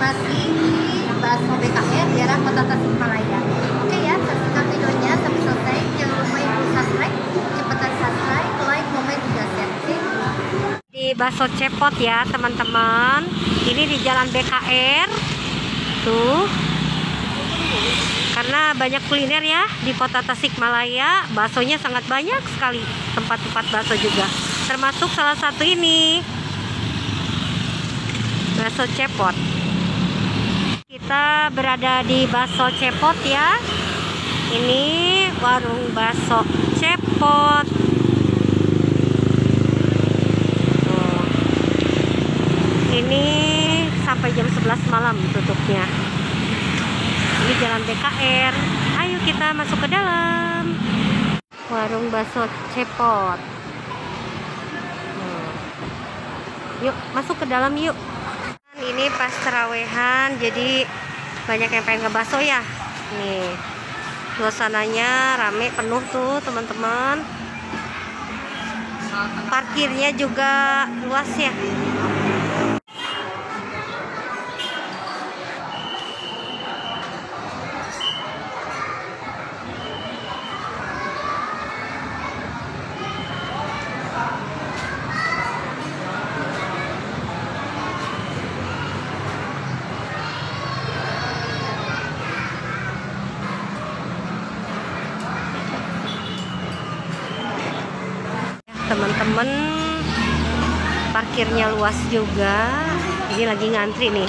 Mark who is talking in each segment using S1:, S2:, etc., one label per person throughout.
S1: Masih di bakso BKR daerah Kota Tasikmalaya. Oke ya, saksikan videonya sampai selesai. Jangan lupa yang subscribe, cepetan subscribe, like, komen juga share. Di bakso cepot ya teman-teman. Ini di Jalan BKR. Tuh. Karena banyak kuliner ya di Kota Tasikmalaya, baksonya sangat banyak sekali. Tempat-tempat bakso juga. Termasuk salah satu ini. Bakso cepot. Kita berada di bakso cepot ya. Ini warung bakso cepot. Tuh. Ini sampai jam 11 malam tutupnya. Ini Jalan BKR. Ayo kita masuk ke dalam. Warung bakso cepot. Yuk masuk ke dalam yuk. Ini pas terawehan, jadi banyak yang pengen ngebakso ya. Nih, suasananya rame penuh tuh teman-teman. Parkirnya juga luas ya. Teman-teman, parkirnya luas juga. Ini lagi ngantri nih.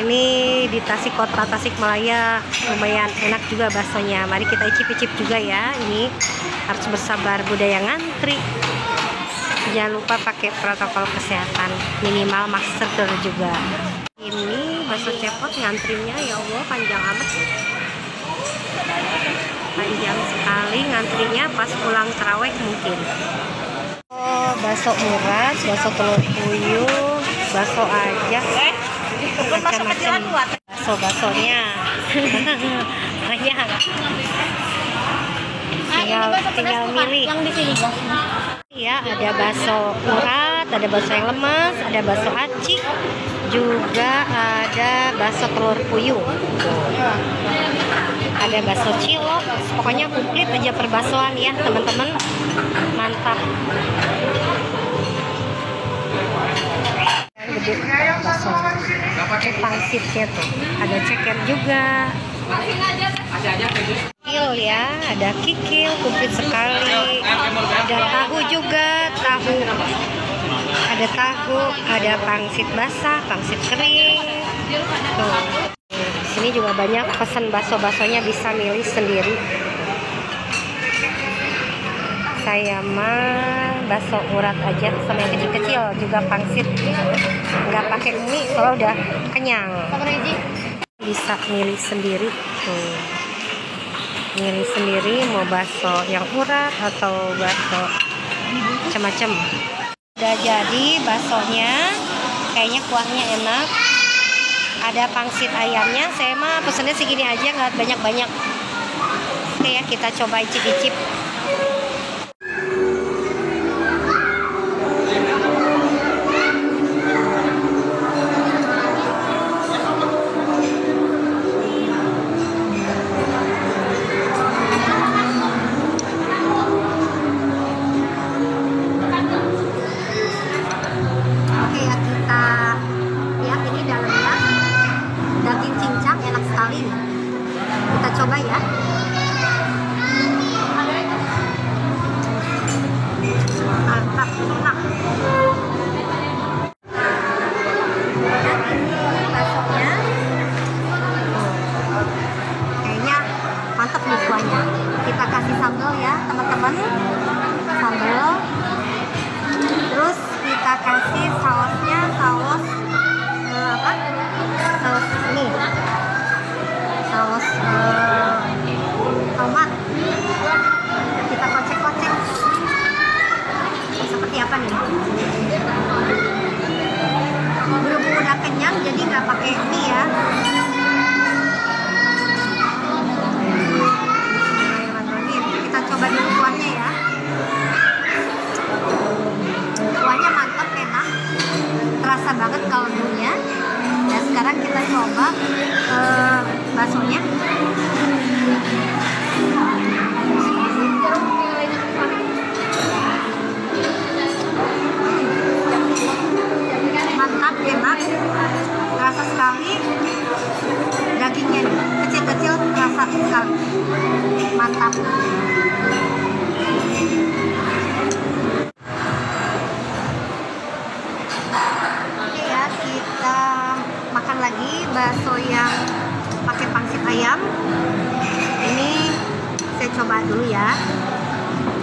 S1: Ini di Kota Tasikmalaya, lumayan enak juga baksonya. Mari kita icip-icip juga ya. Ini harus bersabar, budaya ngantri. Jangan lupa pakai protokol kesehatan, minimal masker juga. Ini bakso cepot ngantrinya ya Allah panjang amat. Panjang sekali ngantrinya pas pulang tarawih mungkin. Oh, bakso urat, bakso telur puyuh, bakso aja, macam-macam bakso-baksonya. Banyak. Tinggal milih. Yang di sini ya, ada bakso urat, ada bakso yang lemas, ada bakso aci, juga ada bakso telur puyuh. Ada bakso cilok, pokoknya komplit aja perbaksoan ya teman-teman. Mantap. Gede bakso. Pangsitnya tuh. Ada ceker juga. Kikil ya, ada kikil komplit sekali. Ada tahu juga, tahu. Ada tahu, ada pangsit basah, pangsit kering. Tuh. Ini juga banyak pesan bakso-baksonya, bisa milih sendiri. Saya mah bakso urat aja sama yang kecil-kecil, juga pangsit. Nggak pakai mie soalnya udah kenyang. Bisa milih sendiri. Tuh. Milih sendiri mau bakso yang urat atau bakso macam-macam. Udah jadi baksonya, kayaknya kuahnya enak. Ada pangsit ayamnya, saya mah pesennya segini aja, nggak banyak-banyak. Oke ya, kita coba icip-icip. Oke ya, kita lihat ini dalamnya. Daging cincang enak sekali. Kita coba ya. Mantap, enak. Dan ini baksonya. Kayaknya mantap nih kuahnya. Kita kasih sambal ya teman-teman. Sambal. Terus kita kasih sausnya, saus apa? Saus ini, saus tomat.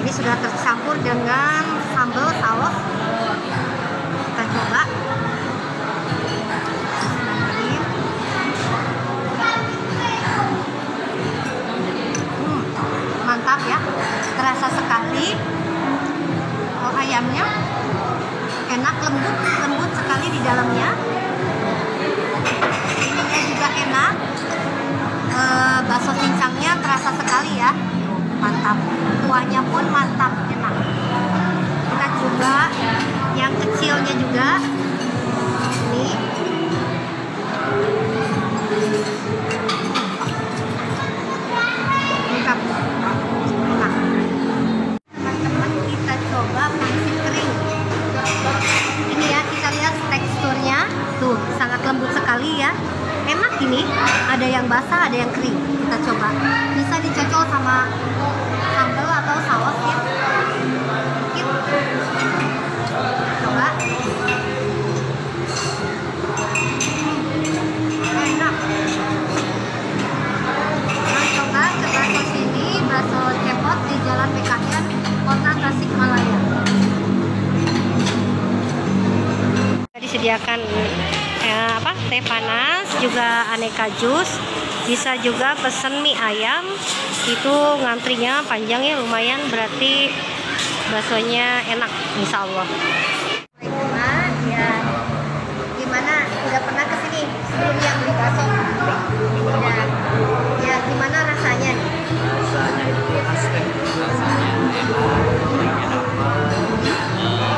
S1: Ini sudah tercampur dengan sambal saus. Kita coba. Mantap ya, terasa sekali. Ayamnya enak, lembut sekali di dalamnya. Ininya juga enak. Bakso cincangnya terasa sekali ya, mantap. Kuahnya pun mantap, enak. Kita coba yang kecilnya juga. Ini mantap, enak. Teman-teman, kita coba pangsit kering. Ini ya, kita lihat teksturnya tuh sangat lembut sekali ya. Enak ini, ada yang basah, ada yang kering. Kita coba, bisa dicocol sama sambal atau saus ya. Coba. Enak. Nah, coba ke bakso sini, bakso cepot di Jalan PKN, Kota Tasikmalaya. Disediakan teh panas, juga aneka jus. Bisa juga pesen mie ayam. Itu ngantrinya panjang ya, lumayan, berarti baksonya enak insya Allah. Ya, gimana? Udah pernah kesini sebelumnya beli bakso? Udah. Ya, gimana rasanya?
S2: Rasanya itu khas deh, rasanya enak,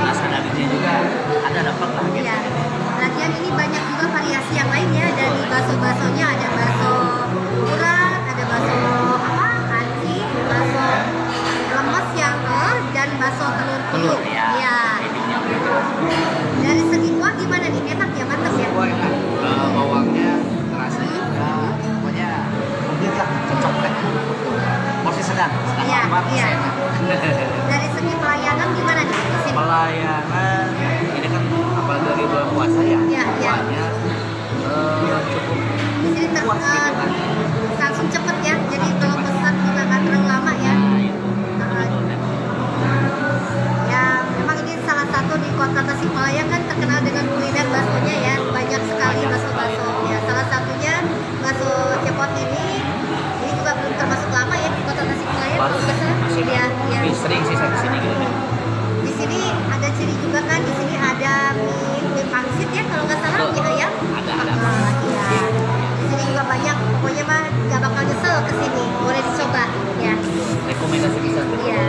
S2: rasa dagingnya juga ada dapat lah gitu.
S1: Ya. Lagian ini banyak juga variasi yang lainnya, dari bakso-baksonya ada bakso urat, ada bakso anci, bakso lemes yang dan bakso telur
S2: ya.
S1: Ya. Dari segi kuah gimana nih? Enak ya, mantap ya?
S2: Kuah enak, bawangnya terasa juga, pokoknya mungkin lah cocok deh. Porsi sedang
S1: Iya,
S2: amat
S1: iya.
S2: enak.
S1: Dari segi pelayanan gimana nih di sini?
S2: Pelayanan ini kan apalagi dari bulan puasa ya,
S1: Iya, iya.
S2: kuahnya cukup
S1: Di sini
S2: puas gitu kan.
S1: langsung cepet ya, jadi kalau pesan juga nggak terlalu lama ya.
S2: Nah, itu betul-betul.
S1: Ya, memang ini salah satu di Kota Tasikmalaya kan terkenal dengan kuliner baksonya ya, banyak sekali bakso-bakso. Ya, salah satunya bakso cepot ini juga belum termasuk lama ya di Kota Tasikmalaya.
S2: Baru
S1: Kalau nggak salah.
S2: masih
S1: Ya, ya.
S2: sering sih saya kesini gitu deh.
S1: Di sini ada ciri juga kan, di sini ada mie pangsit ya kalau nggak salah, mie ayam.
S2: Ada.
S1: Iya. Di sini juga banyak, pokoknya mah nggak bakal nyesel kesini, boleh dicoba ya.
S2: Rekomendasi bisa.
S1: Iya.